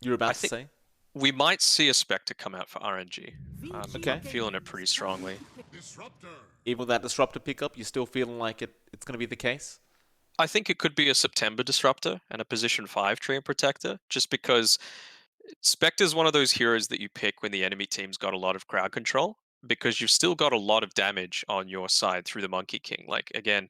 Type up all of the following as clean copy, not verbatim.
You're I about to think say? we might see a Spectre come out for RNG. I'm Okay. feeling it pretty strongly. Even with that disruptor pickup, you're still feeling like it's going to be the case? I think it could be a September Disruptor and a Position 5 Treant Protector, just because Spectre's one of those heroes that you pick when the enemy team's got a lot of crowd control, because you've still got a lot of damage on your side through the Monkey King. Like, again,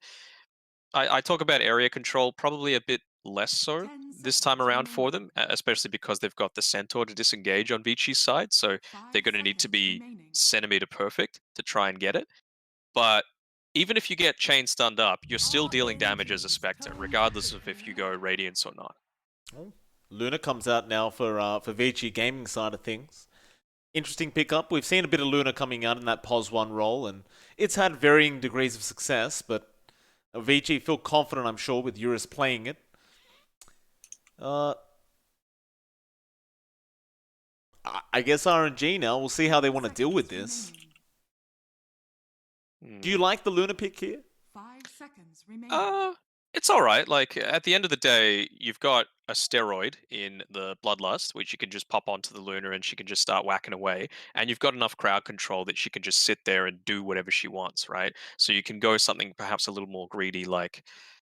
I talk about area control probably a bit less so this time around for them, especially because they've got the Centaur to disengage on Vici's side, so they're going to need to be centimeter perfect to try and get it. But even if you get chain stunned up, you're still dealing damage as a Spectre, regardless of if you go Radiance or not. Oh, Luna comes out now for Vici gaming side of things. Interesting pickup. We've seen a bit of Luna coming out in that POS 1 role, and it's had varying degrees of success, but Vici feel confident, I'm sure, with Eurus playing it. Uh, I guess RNG now. We'll see how they want to deal with this. Do you Hmm. like the Luna pick here? Uh, it's all right. Like at the end of the day, you've got a steroid in the Bloodlust, which you can just pop onto the Luna and she can just start whacking away. And you've got enough crowd control that she can just sit there and do whatever she wants, right? So you can go something perhaps a little more greedy, like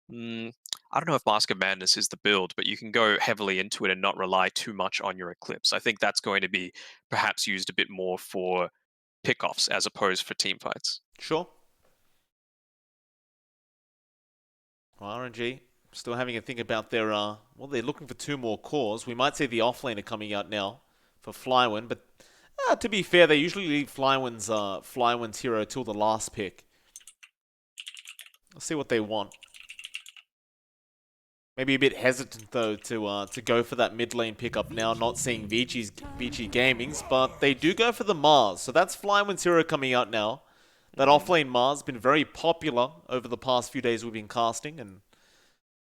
I don't know if Mask of Madness is the build, but you can go heavily into it and not rely too much on your Eclipse. I think that's going to be perhaps used a bit more for pickoffs as opposed for team fights. Sure. Well, RNG still having a think about their well, they're looking for two more cores. We might see the offlaner coming out now for Flywin, but to be fair, they usually leave Flywin's hero till the last pick. Let's see what they want. Maybe a bit hesitant though to go for that mid lane pickup now, not seeing Vici Gaming's, but they do go for the Mars. So that's Flywin's hero coming out now. That offlane Mars been very popular over the past few days we've been casting, and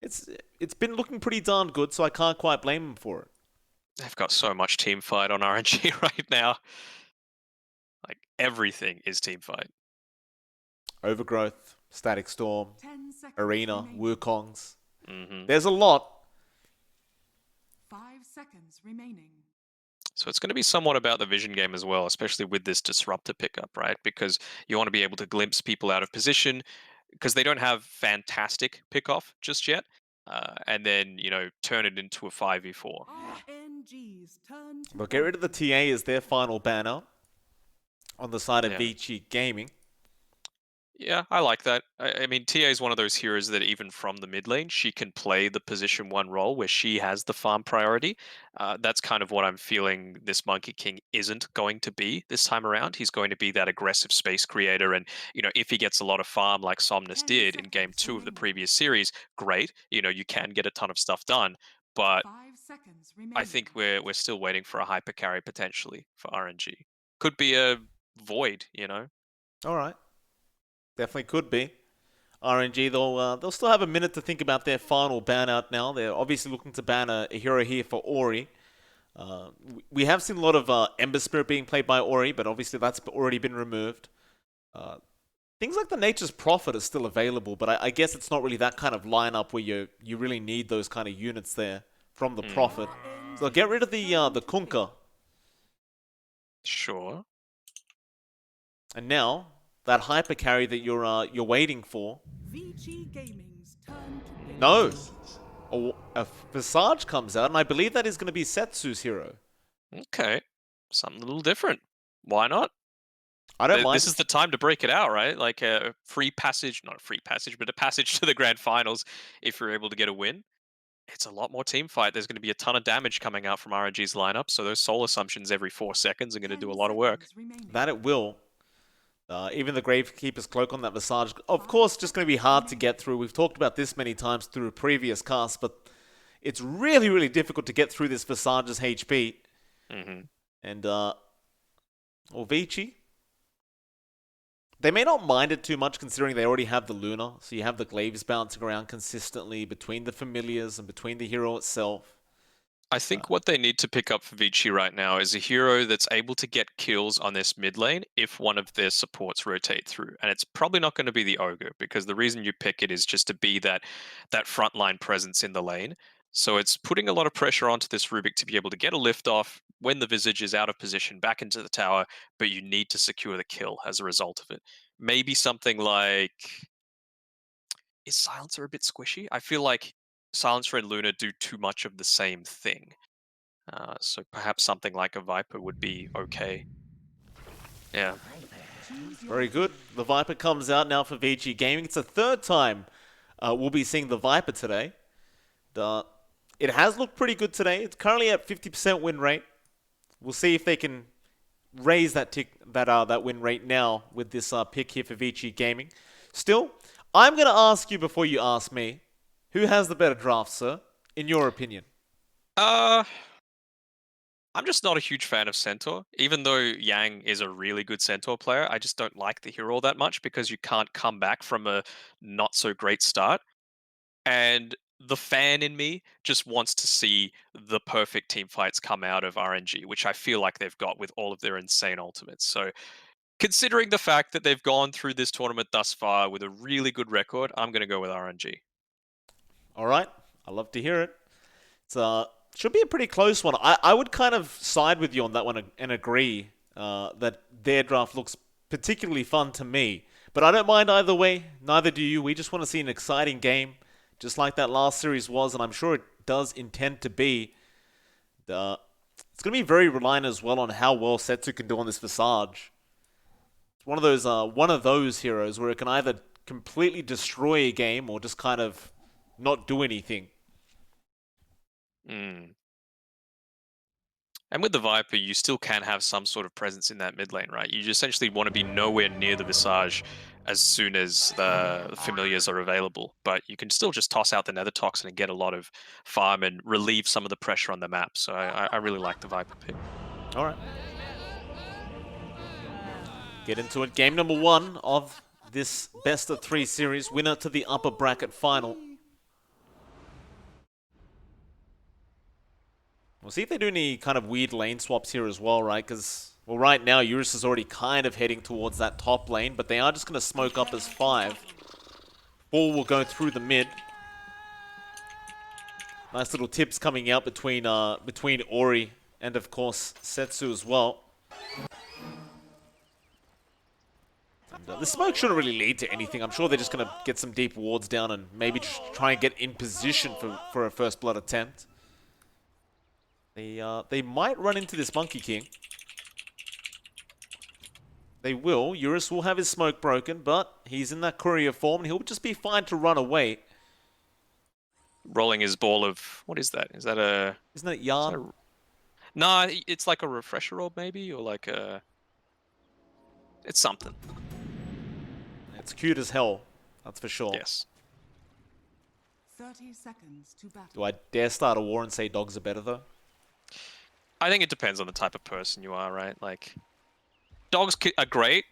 it's it's been looking pretty darn good. So I can't quite blame them for it. They've got so much team fight on RNG right now. Like everything is team fight. Overgrowth, Static Storm, Arena, Wukongs. hmm There's a lot. So it's going to be somewhat about the vision game as well, especially with this disruptor pickup, right? Because you want to be able to glimpse people out of position because they don't have fantastic pickoff just yet. And then, turn it into a 5v4. But get rid of the TA as their final banner on the side of Yeah. Vici Gaming. Yeah, I like that. I mean, TA is one of those heroes that even from the mid lane, she can play the position one role where she has the farm priority. That's kind of what I'm feeling this Monkey King isn't going to be this time around. He's going to be that aggressive space creator. And, if he gets a lot of farm like Somnus did in game 2 of the previous series, great. You can get a ton of stuff done. But I think we're still waiting for a hyper carry potentially for RNG. Could be a void. All right, definitely could be. RNG, they'll still have a minute to think about their final ban out now. They're obviously looking to ban a hero here for Ori. We have seen a lot of Ember Spirit being played by Ori, but obviously that's already been removed. Uh, things like the Nature's Prophet are still available, but I guess it's not really that kind of lineup where you really need those kind of units there from the Hmm. Prophet. So get rid of the Kunkka. Sure. And now, that hyper carry that you're waiting for. No! A Visage comes out, and I believe that is going to be Setsu's hero. Okay. Something a little different. Why not? I don't This mind. is the time to break it out, right? Like a free passage, not a free passage, but a passage to the grand finals if you're able to get a win. It's a lot more team fight. There's going to be a ton of damage coming out from RNG's lineup, so those soul assumptions every 4 seconds are going to do a lot of work. That it will. Even the Gravekeeper's Cloak on that Visage, of course, just going to be hard to get through. We've talked about this many times through a previous cast, but it's really, really difficult to get through this Visage's HP. hmm And, or Vici, they may not mind it too much considering they already have the Luna, so you have the Glaives bouncing around consistently between the familiars and between the hero itself. I think what they need to pick up for Vici right now is a hero that's able to get kills on this mid lane if one of their supports rotate through. And it's probably not going to be the Ogre, because the reason you pick it is just to be that frontline presence in the lane. So it's putting a lot of pressure onto this Rubik to be able to get a lift off when the Visage is out of position back into the tower, but you need to secure the kill as a result of it. Maybe something like, is Silencer a bit squishy? I feel like Silencer and Luna do too much of the same thing. So perhaps something like a Viper would be okay. Yeah. Very good. The Viper comes out now for Vici Gaming. It's the third time we'll be seeing the Viper today. It has looked pretty good today. It's currently at 50% win rate. We'll see if they can raise that win rate now with this pick here for Vici Gaming. Still, I'm going to ask you before you ask me, who has the better draft, sir, in your opinion? I'm just not a huge fan of Centaur. Even though Yang is a really good Centaur player, I just don't like the hero that much because you can't come back from a not so great start. And the fan in me just wants to see the perfect team fights come out of RNG, which I feel like they've got with all of their insane ultimates. So, considering the fact that they've gone through this tournament thus far with a really good record, I'm going to go with RNG. All right. I love to hear it. It's should be a pretty close one. I would kind of side with you on that one and agree that their draft looks particularly fun to me. But I don't mind either way. Neither do you. We just want to see an exciting game, just like that last series was, and I'm sure it does intend to be. It's going to be very reliant as well on how well Setsu can do on this Visage. It's one of those heroes where it can either completely destroy a game or just kind of not do anything. Mm. And with the Viper, you still can have some sort of presence in that mid lane, right? You essentially want to be nowhere near the Visage as soon as the familiars are available, but you can still just toss out the Nether Toxin and get a lot of farm and relieve some of the pressure on the map. So I really like the Viper pick. All right. Get into it. Game number 1 of this best of 3 series. Winner to the upper bracket final. We'll see if they do any kind of weird lane swaps here as well, right? Because, well, right now, Eurus is already kind of heading towards that top lane, but they are just going to smoke up as 5. 4 will go through the mid. Nice little tips coming out between Ori and, of course, Setsu as well. And, the smoke shouldn't really lead to anything. I'm sure they're just going to get some deep wards down and maybe just try and get in position for a first blood attempt. They might run into this Monkey King. They will. Eurus will have his smoke broken, but he's in that courier form, and he'll just be fine to run away. Rolling his ball of... What is that? Is that a... Isn't that yarn? Nah, it's like a refresher orb, maybe? Or like a... It's something. It's cute as hell. That's for sure. Yes. 30 seconds to battle. Do I dare start a war and say dogs are better, though? I think it depends on the type of person you are, right? Like, dogs are great.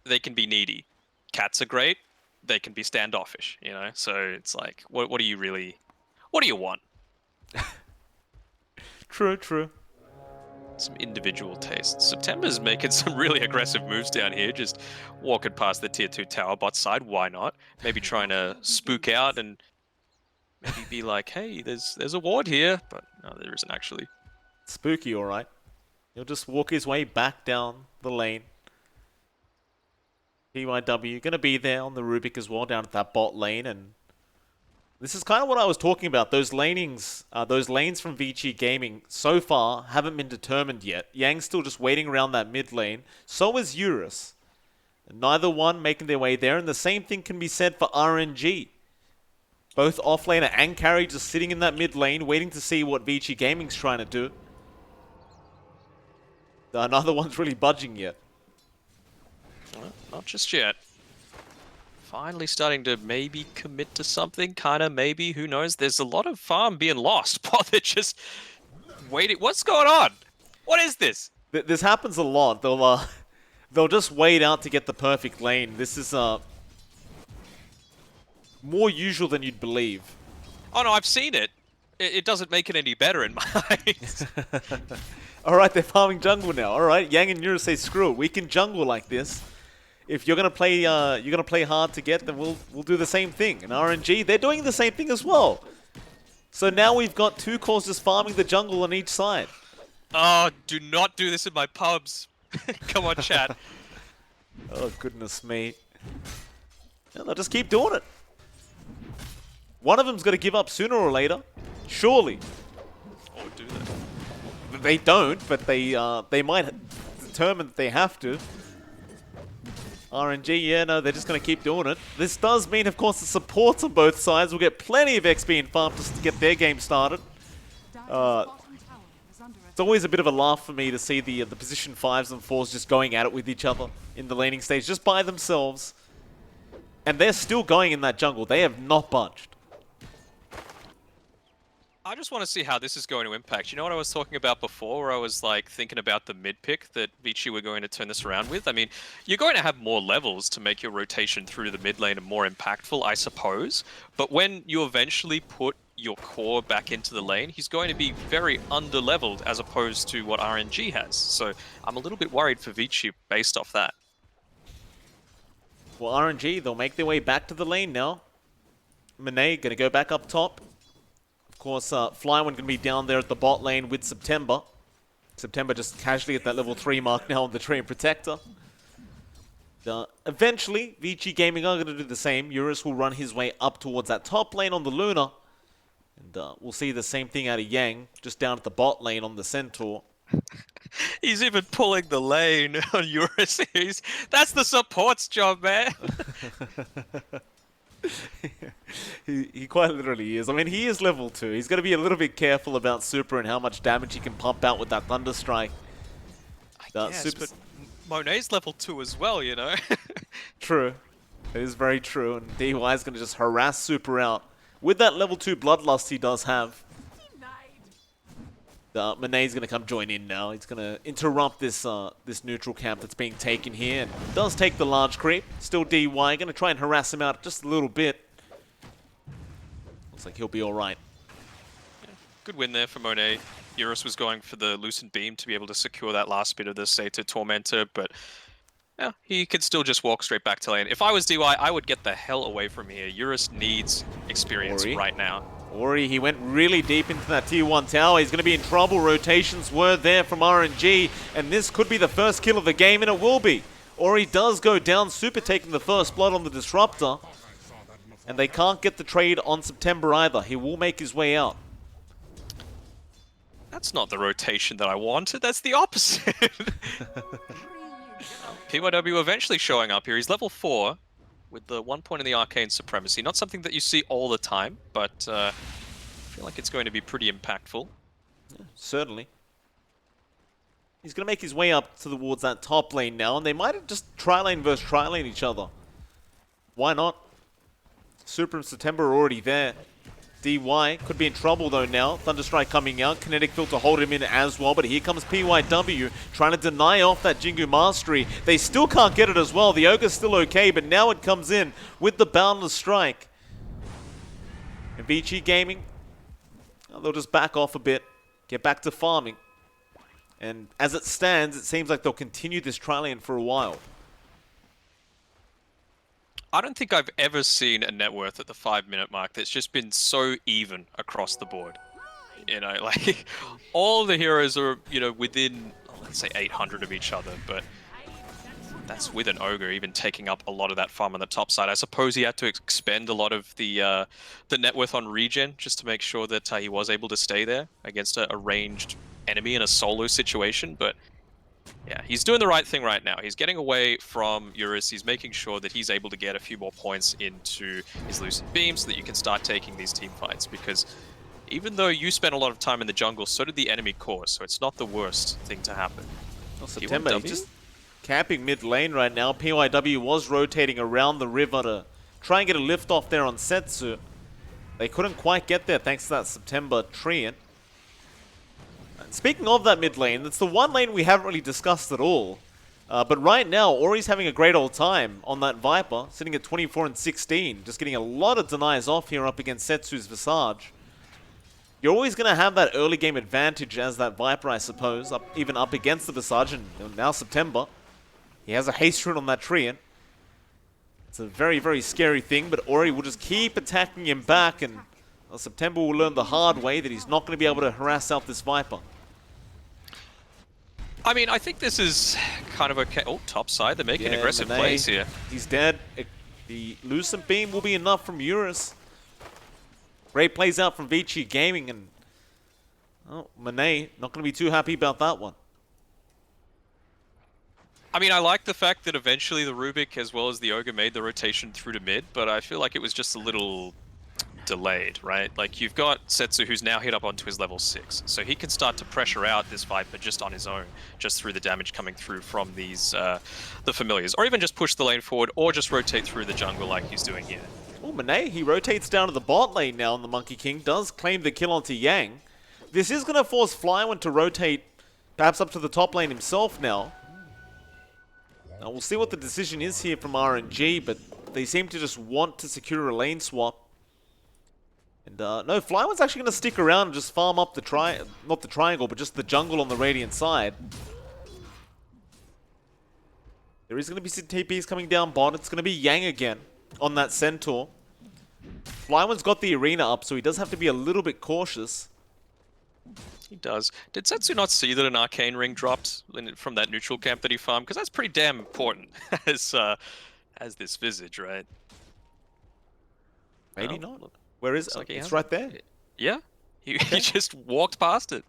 They can be needy. Cats are great. They can be standoffish, you know? So it's like, what do you really... What do you want? True, true. Some individual tastes. September's making some really aggressive moves down here, just walking past the tier 2 tower bot side. Why not? Maybe trying to spook out and maybe be like, hey, there's a ward here. But no, there isn't actually. Spooky, alright. He'll just walk his way back down the lane. PYW gonna be there on the Rubik as well, down at that bot lane, and this is kind of what I was talking about. Those lanes from Vici Gaming so far haven't been determined yet. Yang's still just waiting around that mid lane. So is Eurus. Neither one making their way there, and the same thing can be said for RNG. Both offlaner and carry just sitting in that mid lane, waiting to see what Vici Gaming's trying to do. Neither one's really budging yet. Well, not just yet. Finally starting to maybe commit to something, kind of, maybe, who knows. There's a lot of farm being lost while they're just waiting. What's going on? What is this? This happens a lot. They'll just wait out to get the perfect lane. This is more usual than you'd believe. Oh no, I've seen it. It doesn't make it any better in my eyes. Alright, they're farming jungle now. Alright, Yang and Eurus say screw it. We can jungle like this. If you're gonna play hard to get, then we'll do the same thing. And RNG, they're doing the same thing as well. So now we've got two cores just farming the jungle on each side. Oh, do not do this in my pubs. Come on, chat. Oh, goodness me. Yeah, they'll just keep doing it. One of them's got to give up sooner or later. Surely. Or do they? They don't, but they might determine that they have to. RNG, yeah, no, they're just going to keep doing it. This does mean, of course, the supports on both sides will get plenty of XP and farm just to get their game started. It's always a bit of a laugh for me to see the position 5s and 4s just going at it with each other in the laning stage, just by themselves. And they're still going in that jungle. They have not budged. I just want to see how this is going to impact. You know what I was talking about before, where I was like thinking about the mid pick that Vici were going to turn this around with? I mean, you're going to have more levels to make your rotation through the mid lane more impactful, I suppose. But when you eventually put your core back into the lane, he's going to be very under-leveled as opposed to what RNG has. So I'm a little bit worried for Vici based off that. Well, RNG, they'll make their way back to the lane now. Monet going to go back up top. Of course, Flyone going to be down there at the bot lane with September. September just casually at that level 3 mark now on the Treant Protector. Eventually, Vici Gaming are going to do the same. Eurus will run his way up towards that top lane on the Luna. And we'll see the same thing out of Yang, just down at the bot lane on the Centaur. He's even pulling the lane on Eurus. That's the support's job, man. he quite literally is. I mean, he is level 2. He's got to be a little bit careful about Super and how much damage he can pump out with that Thunder Strike. Yes, but Monet's level 2 as well, you know? True. It is very true. And DY is going to just harass Super out with that level 2 Bloodlust he does have. Monet's going to come join in now. He's going to interrupt this this neutral camp that's being taken here. And does take the large creep. Still DY. Going to try and harass him out just a little bit. Looks like he'll be alright. Yeah, good win there for Monet. Eurus was going for the Lucent Beam to be able to secure that last bit of the Satyr Tormentor, but yeah, he could still just walk straight back to lane. If I was DY, I would get the hell away from here. Eurus needs experience right now. Ori, he went really deep into that tier 1 tower. He's going to be in trouble. Rotations were there from RNG, and this could be the first kill of the game, and it will be. Ori does go down, Super taking the first blood on the Disruptor, and they can't get the trade on September either. He will make his way out. That's not the rotation that I wanted. That's the opposite. PYW eventually showing up here. He's level 4. With the 1 point in the Arcane Supremacy. Not something that you see all the time, but I feel like it's going to be pretty impactful. Yeah, certainly. He's going to make his way up towards that top lane now, and they might have just tri-lane versus tri-lane each other. Why not? Super and September are already there. DY could be in trouble though now. Thunderstrike coming out. Kinetic Field to hold him in as well. But here comes PYW trying to deny off that Jingu Mastery. They still can't get it as well. The Ogre's still okay, but now it comes in with the Boundless Strike. And Vici Gaming, they'll just back off a bit. Get back to farming. And as it stands, it seems like they'll continue this tri-lane for a while. I don't think I've ever seen a net worth at the 5-minute mark that's just been so even across the board. You know, like, all the heroes are, you know, within, let's say, 800 of each other, but that's with an Ogre even taking up a lot of that farm on the top side. I suppose he had to expend a lot of the net worth on regen just to make sure that he was able to stay there against a ranged enemy in a solo situation, but yeah, he's doing the right thing right now. He's getting away from Eurus. He's making sure that he's able to get a few more points into his Lucent Beam so that you can start taking these team fights. Because even though you spent a lot of time in the jungle, so did the enemy core. So it's not the worst thing to happen. Well, September, he's just camping mid lane right now. PYW was rotating around the river to try and get a lift off there on Setsu. They couldn't quite get there thanks to that September Treant. Speaking of that mid lane, it's the one lane we haven't really discussed at all. But right now, Ori's having a great old time on that Viper, sitting at 24 and 16, just getting a lot of denies off here up against Setsu's Visage. You're always going to have that early game advantage as that Viper, I suppose, even up against the Visage, and now September. He has a haste rune on that Treant. It's a very, very scary thing, but Ori will just keep attacking him back, and September will learn the hard way that he's not going to be able to harass out this Viper. I mean, I think this is kind of okay. Oh, top side, they're making aggressive plays here. He's dead. The Lucent Beam will be enough from Eurus. Great plays out from Vici Gaming, and oh, Monet not going to be too happy about that one. I mean, I like the fact that eventually the Rubik as well as the Ogre made the rotation through to mid, but I feel like it was just a little delayed, right? Like, you've got Setsu, who's now hit up onto his level 6, so he can start to pressure out this Viper just on his own, just through the damage coming through from these the familiars, or even just push the lane forward, or just rotate through the jungle like he's doing here. Oh, Monet, he rotates down to the bot lane now, and the Monkey King does claim the kill onto Yang. This is going to force Flyone to rotate perhaps up to the top lane himself now. Now, we'll see what the decision is here from RNG, but they seem to just want to secure a lane swap. And no, Flyone's actually going to stick around and just farm up the not the triangle, but just the jungle on the Radiant side. There is going to be some TPs coming down bot. It's going to be Yang again on that Centaur. Flyone's got the arena up, so he does have to be a little bit cautious. He does. Did Setsu not see that an arcane ring dropped from that neutral camp that he farmed? Because that's pretty damn important as this Visage, right? Maybe not. Where is it? Like it's right there. Yeah. He just walked past it.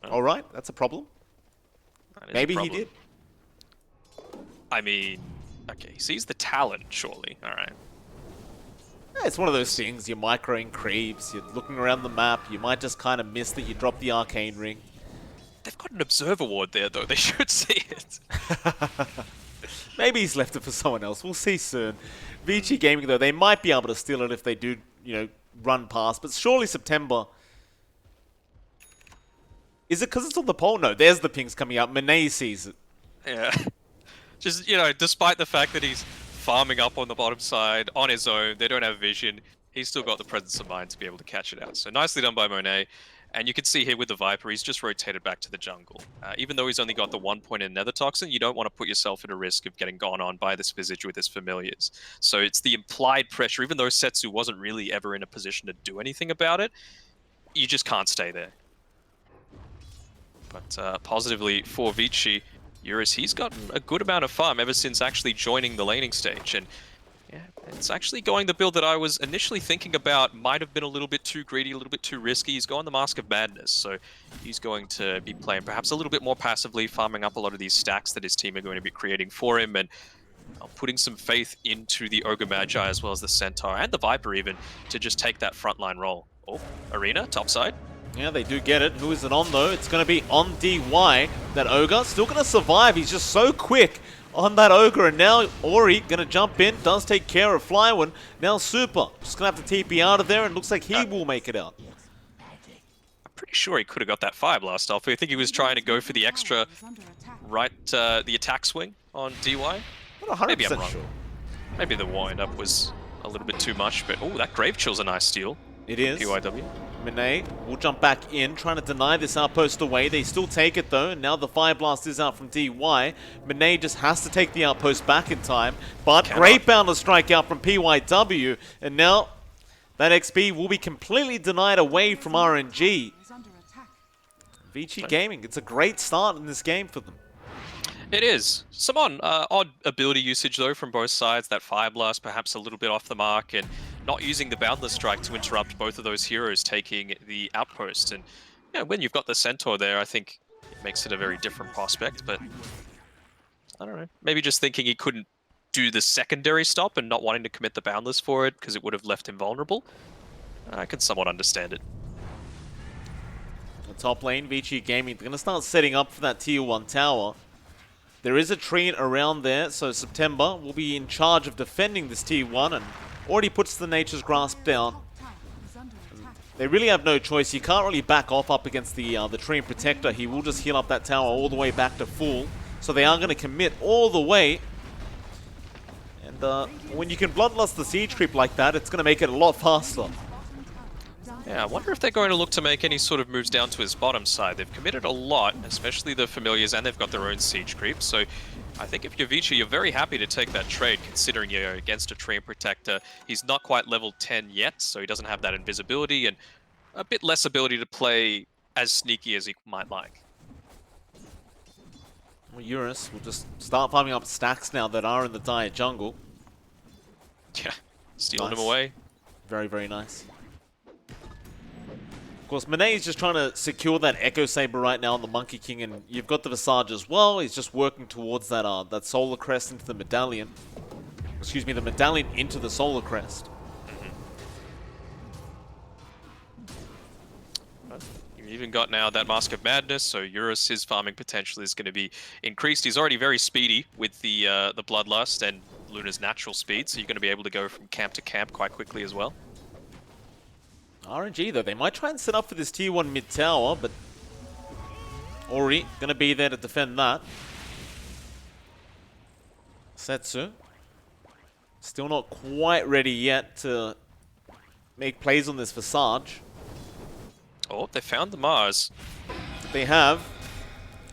All right, that's a problem. Maybe he did. I mean, okay, he sees the talent, surely. All right. Yeah, it's one of those things. You're microing creeps. You're looking around the map. You might just kind of miss that you dropped the arcane ring. They've got an observer ward there, though. They should see it. Maybe he's left it for someone else. We'll see soon. Vici Gaming, though, they might be able to steal it if they do, you know, run past. But surely September... Is it because it's on the pole? No, there's the pings coming out. Monet sees it. Yeah. Just, you know, despite the fact that he's farming up on the bottom side on his own, they don't have vision, he's still got the presence of mind to be able to catch it out. So nicely done by Monet. And you can see here with the Viper, he's just rotated back to the jungle. Even though he's only got the 1 point in Nether Toxin, you don't want to put yourself at a risk of getting gone on by this Visage with his familiars. So it's the implied pressure, even though Setsu wasn't really ever in a position to do anything about it, you just can't stay there. But positively for Vici, Eurus, he's gotten a good amount of farm ever since actually joining the laning stage. And yeah, it's actually going the build that I was initially thinking about. Might have been a little bit too greedy, a little bit too risky. He's going the Mask of Madness, so he's going to be playing perhaps a little bit more passively, farming up a lot of these stacks that his team are going to be creating for him, and putting some faith into the Ogre Magi as well as the Centaur and the Viper even to just take that frontline role. Oh, Arena, topside. Yeah, they do get it. Who is it on, though? It's going to be on DY. That Ogre still going to survive. He's just so quick on that Ogre. And now Ori going to jump in. Does take care of Flyone. Now Super. Just going to have to TP out of there. And looks like he will make it out. I'm pretty sure he could have got that Fire Blast off. I think he was trying to go for the extra right, the attack swing on DY. Maybe I'm wrong. Sure. Maybe the wind-up was a little bit too much. But, oh, that Grave Chill's a nice steal. It is. PYW. Monet will jump back in, trying to deny this outpost away. They still take it, though, and now the Fire Blast is out from DY. Monet just has to take the outpost back in time, but great boundless strike out from PYW, and now that XP will be completely denied away from RNG. Vici Gaming, it's a great start in this game for them. It is. Some odd ability usage, though, from both sides. That Fire Blast perhaps a little bit off the mark, and not using the Boundless Strike to interrupt both of those heroes taking the outpost. And yeah, when you've got the Centaur there, I think it makes it a very different prospect. But I don't know. Maybe just thinking he couldn't do the secondary stop and not wanting to commit the Boundless for it because it would have left him vulnerable. I can somewhat understand it. The top lane, Vici Gaming, they're going to start setting up for that tier 1 tower. There is a tree around there, so September will be in charge of defending this tier 1 and already puts the Nature's Grasp down. They really have no choice. You can't really back off up against the Tree Protector. He will just heal up that tower all the way back to full. So they are going to commit all the way. And when you can Bloodlust the Siege Creep like that, it's going to make it a lot faster. Yeah, I wonder if they're going to look to make any sort of moves down to his bottom side. They've committed a lot, especially the Familiars, and they've got their own Siege Creep. So I think if you're Vici, you're very happy to take that trade, considering you're against a Treant Protector. He's not quite level 10 yet, so he doesn't have that invisibility and a bit less ability to play as sneaky as he might like. Well, Eurus will just start farming up stacks now that are in the dire jungle. Yeah, stealing Nice. him away. Very, very nice. Of course, Monet is just trying to secure that Echo Saber right now on the Monkey King, and you've got the Visage as well. He's just working towards that that Solar Crest into the Medallion. Excuse me, the Medallion into the Solar Crest. You've even got now that Mask of Madness, so Eurus, his farming potential is going to be increased. He's already very speedy with the Bloodlust and Luna's natural speed, so you're going to be able to go from camp to camp quite quickly as well. RNG, though, they might try and set up for this tier 1 mid tower, but Ori going to be there to defend that. Setsu still not quite ready yet to make plays on this Visage. Oh, they found the Mars. They have.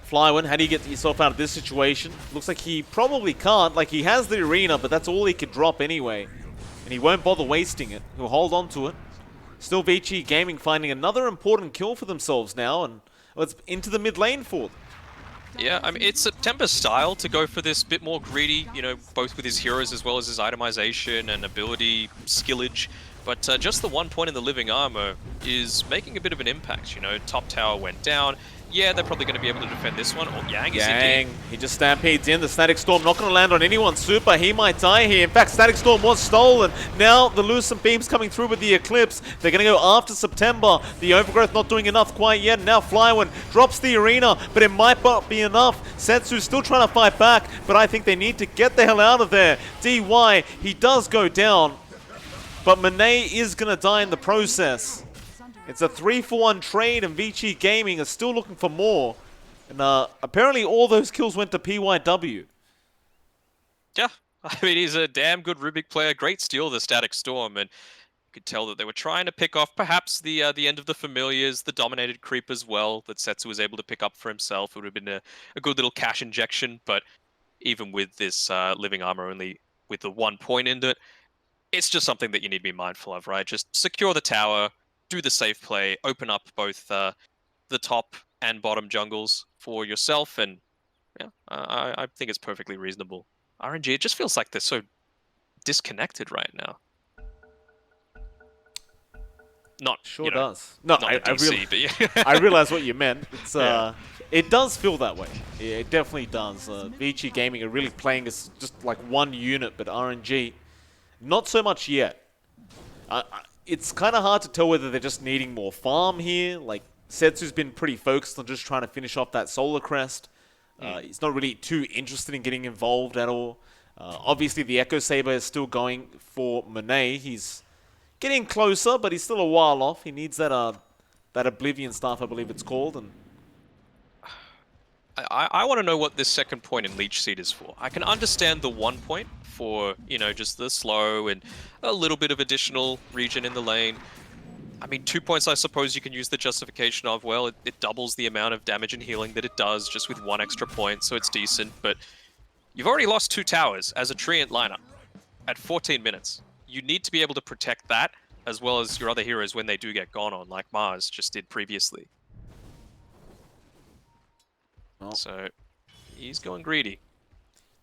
Flywind, how do you get yourself out of this situation? Looks like he probably can't. Like, he has the arena, but that's all he could drop anyway. And he won't bother wasting it. He'll hold on to it. Still Vici Gaming finding another important kill for themselves now, and it's into the mid lane for them. Yeah, I mean, it's September's style to go for this bit more greedy, you know, both with his heroes as well as his itemization and ability skillage. But just the 1 point in the living armor is making a bit of an impact, you know. Top tower went down. Yeah, they're probably going to be able to defend this one. Oh, Yang is Yang, indeed. he just stampedes in. The Static Storm not going to land on anyone super. He might die here. In fact, Static Storm was stolen. Now the Lucent Beam's coming through with the Eclipse. They're going to go after September. The Overgrowth not doing enough quite yet. Now Flywind drops the arena, but it might not be enough. Setsu's still trying to fight back, but I think they need to get the hell out of there. DY, he does go down, but Monet is going to die in the process. It's a 3-for-1 trade, and Vici Gaming are still looking for more. And apparently all those kills went to PYW. Yeah, I mean, he's a damn good Rubik player. Great steal of the Static Storm, and you could tell that they were trying to pick off perhaps the end of the Familiars, the Dominated Creep as well, that Setsu was able to pick up for himself. It would have been a good little cash injection, but even with this living armor only with the 1 point into it, it's just something that you need to be mindful of, right? Just secure the tower, do the safe play, open up both the top and bottom jungles for yourself, and yeah, I think it's perfectly reasonable. RNG, it just feels like they're so disconnected right now. Not Sure you know, does. No, not DC, but yeah. I realize what you meant. It's Yeah. It does feel that way. Yeah, it definitely does. Vici Gaming are really playing as just like one unit, but RNG, not so much yet. It's kind of hard to tell whether they're just needing more farm here. Like, Setsu's been pretty focused on just trying to finish off that Solar Crest. He's not really too interested in getting involved at all. Obviously, the Echo Saber is still going for Monet. He's getting closer, but he's still a while off. He needs that that Oblivion Staff, I believe it's called. And I want to know what this second point in Leech Seed is for. I can understand the 1 point for, you know, just the slow and a little bit of additional regen in the lane. I mean, 2 points, I suppose you can use the justification of, well, it doubles the amount of damage and healing that it does just with 1 extra point, so it's decent. But you've already lost 2 towers as a Treant lineup at 14 minutes. You need to be able to protect that as well as your other heroes when they do get gone on, like Mars just did previously. well, So he's going greedy.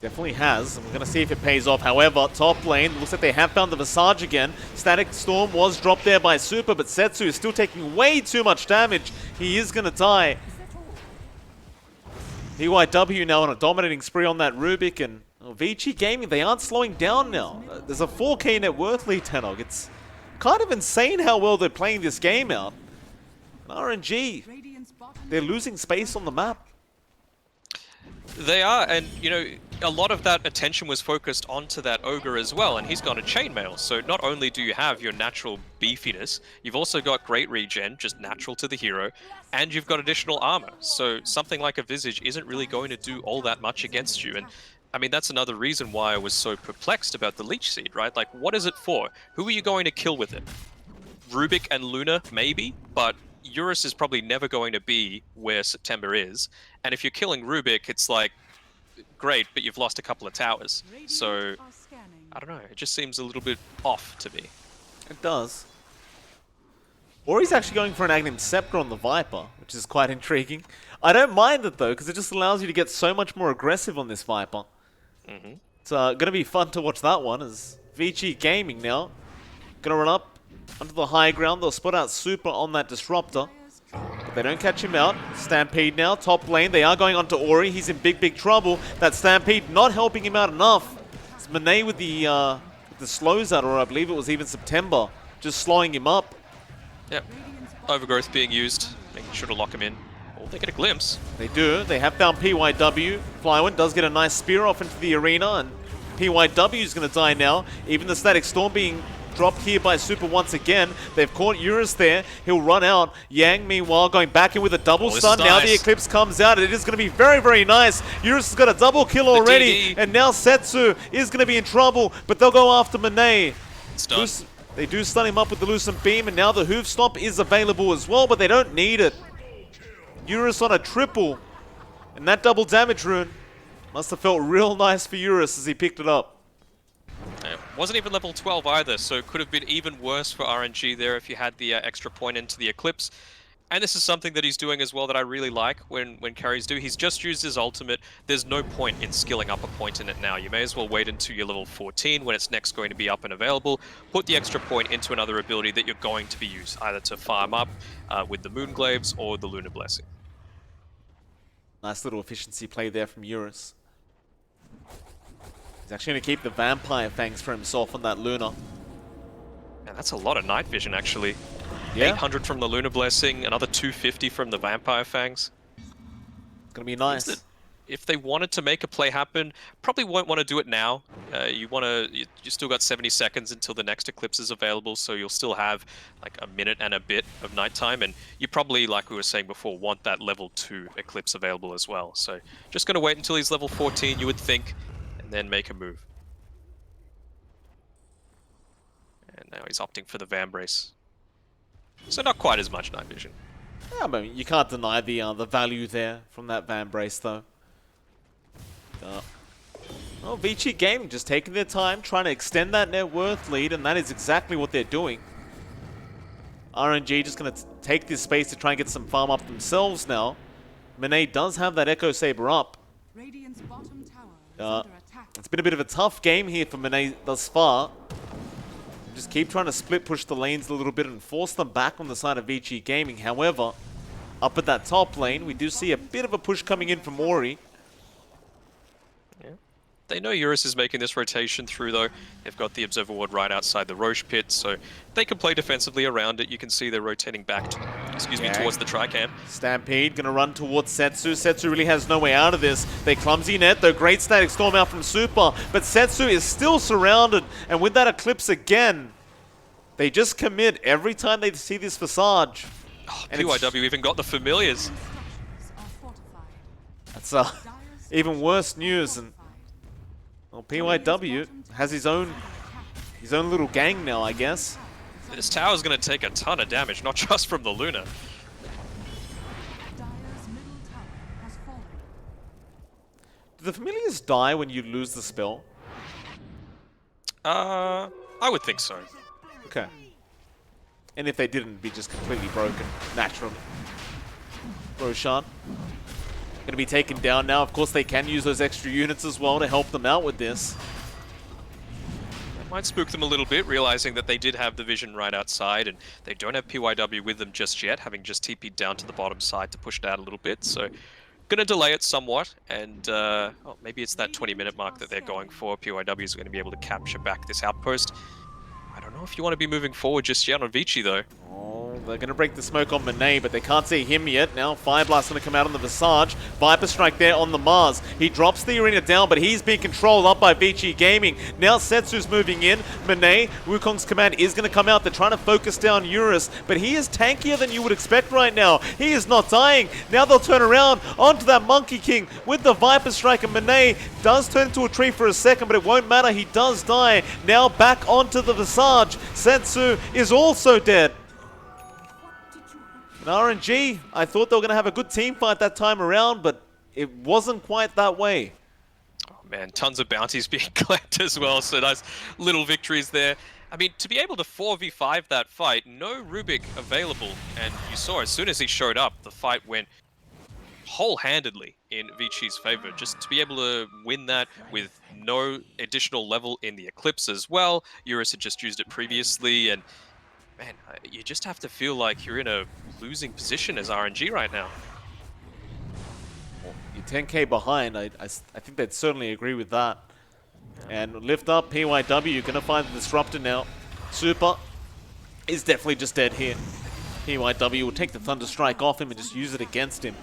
definitely has, and we're going to see if it pays off. However, top lane, looks like they have found the Visage again. Static Storm was dropped there by Super, but Setsu is still taking way too much damage. He is going to die. PYW now on a dominating spree on that Rubik, and Vici Gaming, they aren't slowing down now. There's a 4k net worth lead, Danog. It's kind of insane how well they're playing this game out. And RNG, they're losing space on the map. They are, and you know, a lot of that attention was focused onto that ogre as well, and he's got a chainmail. So not only do you have your natural beefiness, you've also got great regen, just natural to the hero, and you've got additional armor. So something like a Visage isn't really going to do all that much against you. And I mean, that's another reason why I was so perplexed about the Leech Seed, right? Like, what is it for? Who are you going to kill with it? Rubik and Luna, maybe, but Eurus is probably never going to be where September is. And if you're killing Rubik, it's like, great, but you've lost a couple of towers. So, I don't know, it just seems a little bit off to me. It does. Or he's actually going for an Aghanim Scepter on the Viper, which is quite intriguing. I don't mind it though, because it just allows you to get so much more aggressive on this Viper. It's going to be fun to watch that one as Vici Gaming now. Going to run up onto the high ground. They'll spot out Super on that Disruptor. But they don't catch him out. Stampede now, top lane. They are going onto Ori. He's in big, big trouble. That Stampede not helping him out enough. It's Monet with the slows out, or I believe it was even September, just slowing him up. Yep. Overgrowth being used, making sure to lock him in. Oh, they get a glimpse. They do. They have found PYW. Flywind does get a nice spear off into the arena, and PYW is going to die now. Even the Static Storm being dropped here by Super once again. They've caught Eurus there. He'll run out. Yang, meanwhile, going back in with a double stun. Now the Eclipse comes out. It is going to be very, very nice. Eurus has got a double kill already. And now Setsu is going to be in trouble, but they'll go after Monet. They do stun him up with the Lucent Beam, and now the Hoof Stomp is available as well, but they don't need it. Eurus on a triple. And that double damage rune must have felt real nice for Eurus as he picked it up. It wasn't even level 12 either, so it could have been even worse for RNG there if you had the extra point into the Eclipse. And this is something that he's doing as well that I really like when carries do. He's just used his ultimate. There's no point in skilling up a point in it now. You may as well wait until you're level 14 when it's next going to be up and available. Put the extra point into another ability that you're going to be used, either to farm up with the Moonglaves or the Lunar Blessing. Nice little efficiency play there from Eurus. He's actually going to keep the Vampire Fangs for himself on that Luna. And that's a lot of night vision, actually. Yeah. 800 from the Lunar Blessing, another 250 from the Vampire Fangs. It's going to be nice. If they wanted to make a play happen, probably won't want to do it now. You still got 70 seconds until the next Eclipse is available, so you'll still have like a minute and a bit of nighttime, and you probably, like we were saying before, want that level 2 Eclipse available as well. So just going to wait until he's level 14, you would think, and then make a move. And now he's opting for the Vambrace. So not quite as much night vision. Yeah, but you can't deny the value there from that Vambrace, though. Well, Vici Gaming just taking their time, trying to extend that net worth lead, and that is exactly what they're doing. RNG just going to take this space to try and get some farm up themselves now. Monet does have that Echo Saber up. It's been a bit of a tough game here for Monet thus far. Just keep trying to split push the lanes a little bit and force them back on the side of Vici Gaming. However, up at that top lane, we do see a bit of a push coming in from Ori. Yeah. They know Eurus is making this rotation through, though. They've got the Observer Ward right outside the Roche pit, so they can play defensively around it. You can see they're rotating back towards the Tricam. Stampede gonna run towards Setsu. Setsu really has no way out of this. They clumsy net, though. Great Static Storm out from Super, but Setsu is still surrounded, and with that Eclipse again, they just commit every time they see this Visage. Oh, PYW even got the Familiars. That's even worse news, and well, PYW has his own little gang now, I guess. This tower's going to take a ton of damage, not just from the Luna. Do the Familiars die when you lose the spell? I would think so. Okay. And if they didn't, it'd be just completely broken, naturally. Roshan going to be taken down now. Of course, they can use those extra units as well to help them out with this. That might spook them a little bit, realizing that they did have the vision right outside, and they don't have PYW with them just yet, having just TP'd down to the bottom side to push it out a little bit. So, going to delay it somewhat, and maybe it's that 20-minute mark that they're going for. PYW is going to be able to capture back this outpost. I don't know if you want to be moving forward just yet on Vici, though. Oh, they're going to break the smoke on Monet, but they can't see him yet. Now Fire Blast going to come out on the Visage. Viper Strike there on the Mars. He drops the arena down, but he's being controlled up by Vici Gaming. Now Setsu's moving in. Monet, Wukong's command is going to come out. They're trying to focus down Eurus, but he is tankier than you would expect right now. He is not dying. Now they'll turn around onto that Monkey King with the Viper Strike, and Monet does turn into a tree for a second, but it won't matter. He does die. Now back onto the Visage. Setsu is also dead. And RNG, I thought they were going to have a good team fight that time around, but it wasn't quite that way. Man, tons of bounties being collected as well, so nice little victories there. I mean, to be able to 4v5 that fight, no Rubik available, and you saw as soon as he showed up, the fight went whole-handedly in Vici's favor. Just to be able to win that with no additional level in the Eclipse as well. Eurus had just used it previously, and man, you just have to feel like you're in a losing position as RNG right now. Well, you're 10k behind. I think they'd certainly agree with that. And lift up PYW. You're going to find the Disruptor now. Super is definitely just dead here. PYW will take the Thunder Strike off him and just use it against him.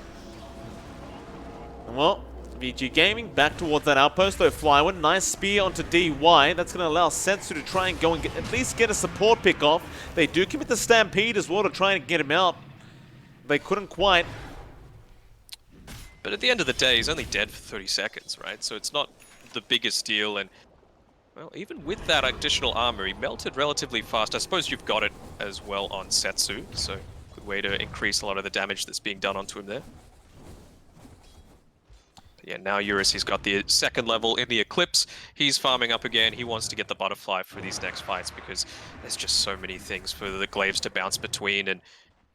Well, VG Gaming back towards that outpost though. Flywood, nice spear onto DY. That's going to allow Sensu to try and go and at least get a support pick off. They do commit the Stampede as well to try and get him out. They couldn't quite. But at the end of the day, he's only dead for 30 seconds, right? So it's not the biggest deal. And, well, even with that additional armor, he melted relatively fast. I suppose you've got it as well on Setsu. So good way to increase a lot of the damage that's being done onto him there. Yeah, now Eurus, he's got the second level in the Eclipse. He's farming up again. He wants to get the Butterfly for these next fights because there's just so many things for the Glaives to bounce between. And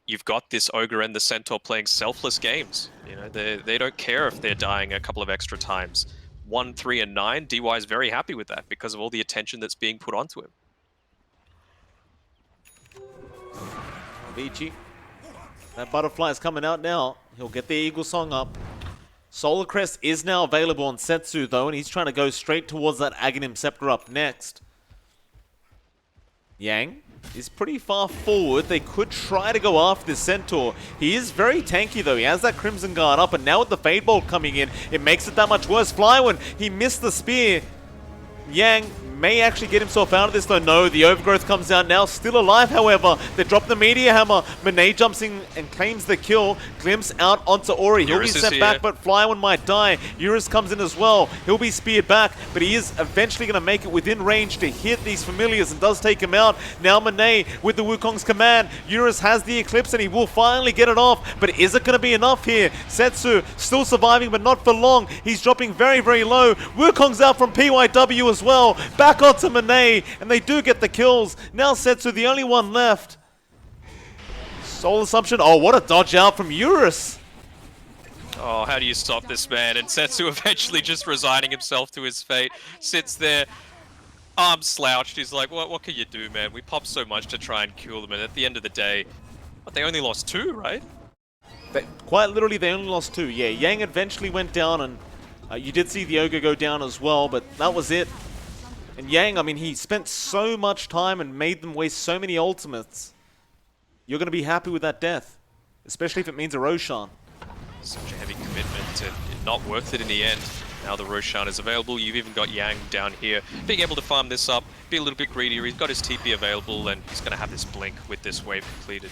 you've got this Ogre and the Centaur playing selfless games. You know, they don't care if they're dying a couple of extra times. 1, 3, and 9, DY is very happy with that because of all the attention that's being put onto him. Vici. That Butterfly is coming out now. He'll get the Eagle Song up. Solar Crest is now available on Setsu though, and he's trying to go straight towards that Aghanim Scepter up next. Yang is pretty far forward. They could try to go after this Centaur. He is very tanky though. He has that Crimson Guard up, and now with the Fade Bolt coming in, it makes it that much worse. Flywind, he missed the spear. Yang may actually get himself out of this though. No, the Overgrowth comes out now, still alive however. They drop the Meteor Hammer. Monet jumps in and claims the kill. Glimpse out onto Ori. He'll be sent back, but Flywind might die. Eurus comes in as well. He'll be speared back, but he is eventually going to make it within range to hit these Familiars and does take him out. Now Monet with the Wukong's command. Eurus has the Eclipse and he will finally get it off, but is it going to be enough here? Setsu still surviving, but not for long. He's dropping very, very low. Wukong's out from PYW as well. Back onto Monet, and they do get the kills. Now Setsu the only one left. Soul Assumption. Oh, what a dodge out from Eurus. Oh, how do you stop this man? And Setsu eventually just resigning himself to his fate. Sits there, arms slouched. He's like, what can you do, man? We popped so much to try and kill them, and at the end of the day, but they only lost 2, right? Quite literally, they only lost 2. Yeah, Yang eventually went down, and you did see the Ogre go down as well, but that was it. And Yang, I mean, he spent so much time and made them waste so many ultimates. You're going to be happy with that death, especially if it means a Roshan. Such a heavy commitment and not worth it in the end. Now the Roshan is available. You've even got Yang down here, being able to farm this up, be a little bit greedier. He's got his TP available, and he's going to have this blink with this wave completed.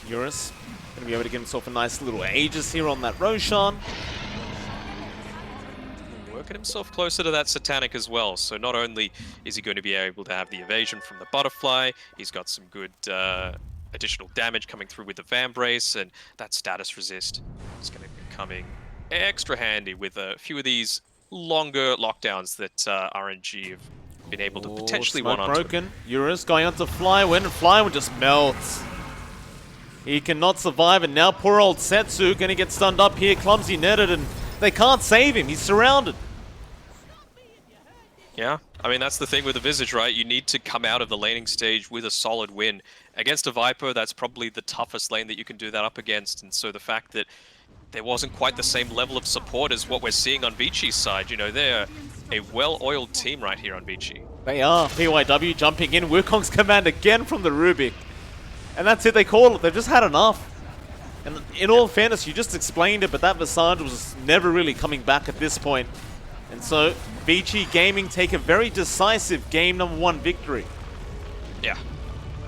Eurus going to be able to get himself a nice little Aegis here on that Roshan. Working himself closer to that Satanic as well, so not only is he going to be able to have the evasion from the Butterfly, he's got some good additional damage coming through with the Vambrace, and that status resist is going to be coming extra handy with a few of these longer lockdowns that RNG have been able to potentially one on. Broken. Eurus going onto Flywind, and Flywind just melts. He cannot survive, and now poor old Setsu going to get stunned up here, clumsy netted, and they can't save him. He's surrounded. Yeah, I mean, that's the thing with the Visage, right? You need to come out of the laning stage with a solid win. Against a Viper, that's probably the toughest lane that you can do that up against. And so the fact that there wasn't quite the same level of support as what we're seeing on Vici's side, you know, they're a well-oiled team right here on Vici. They are. PYW jumping in. Wukong's command again from the Rubik. And that's it, they call it. They've just had enough. And in all fairness, you just explained it, but that Visage was never really coming back at this point. And so, Vici Gaming take a very decisive game number 1 victory. Yeah.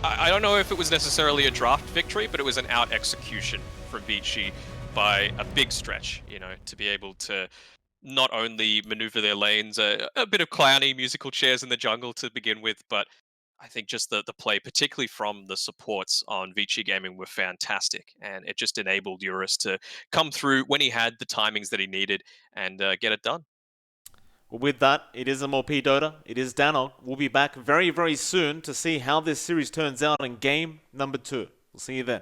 I don't know if it was necessarily a draft victory, but it was an out execution from Vici by a big stretch, you know, to be able to not only maneuver their lanes, a bit of clowny musical chairs in the jungle to begin with, but I think just the play, particularly from the supports on Vici Gaming, were fantastic, and it just enabled Eurus to come through when he had the timings that he needed and get it done. Well, with that, it is MLP Dota. It is Danog. We'll be back very, very soon to see how this series turns out in game number 2. We'll see you then.